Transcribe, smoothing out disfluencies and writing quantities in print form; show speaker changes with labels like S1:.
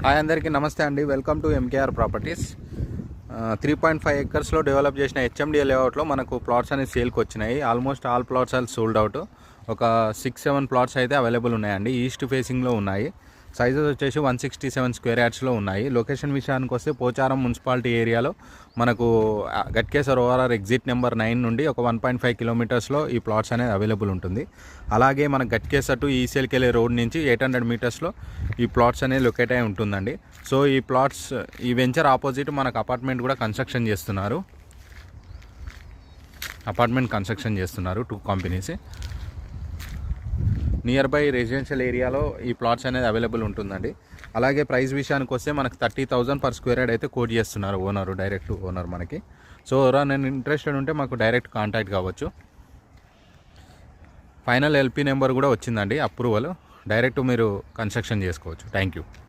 S1: Hi అందరికీ నమస్తే అండి. Welcome to MKR properties. 3.5 ఎకర్స్లో డెవలప్ చేసిన హెచ్ఎండిఏ లేఅవుట్లో మనకు ప్లాట్స్ అనేది సేల్కి వచ్చినాయి. Almost all plots all sold out. ఒక 6-7 ప్లాట్స్ అయితే అవైలబుల్ ఉన్నాయండి. ఈస్ట్ ఫేసింగ్లో ఉన్నాయి. సైజెస్ వచ్చేసి 167 స్క్వేర్ యార్డ్స్లో ఉన్నాయి. లొకేషన్ విషయానికి వస్తే పోచారం మున్సిపాలిటీ ఏరియాలో మనకు గట్కేసర్ ఓఆర్ఆర్ ఎగ్జిట్ నెంబర్ 9 నుండి ఒక 1.5 కిలోమీటర్స్లో ఈ ప్లాట్స్ అనేది అవైలబుల్ ఉంటుంది. అలాగే మన గట్కేసర్ టు ఈసీఎల్కి వెళ్ళే రోడ్ నుంచి 800 మీటర్స్లో ఈ ప్లాట్స్ అనేది లొకేట్ అయి ఉంటుందండి. సో ఈ ప్లాట్స్ ఈ వెంచర్ ఆపోజిట్ మనకు అపార్ట్మెంట్ కూడా కన్స్ట్రక్షన్ చేస్తున్నారు. 2 కంపెనీస్. నియర్ బై రెసిడెన్షియల్ ఏరియాలో ఈ ప్లాట్స్ అనేది అవైలబుల్ ఉంటుందండి. అలాగే ప్రైస్ విషయానికి వస్తే మనకు 30,000 పర్ స్క్వేర్ యార్డ్ అయితే కోట్ చేస్తున్నారు డైరెక్ట్ ఓనర్ మనకి. సో నేను ఇంట్రెస్టెడ్ ఉంటే మాకు డైరెక్ట్ కాంటాక్ట్ కావచ్చు. ఫైనల్ ఎల్పీ నెంబర్ కూడా వచ్చిందండి, అప్రూవల్. డైరెక్ట్ మీరు కన్స్ట్రక్షన్ చేసుకోవచ్చు. Thank you.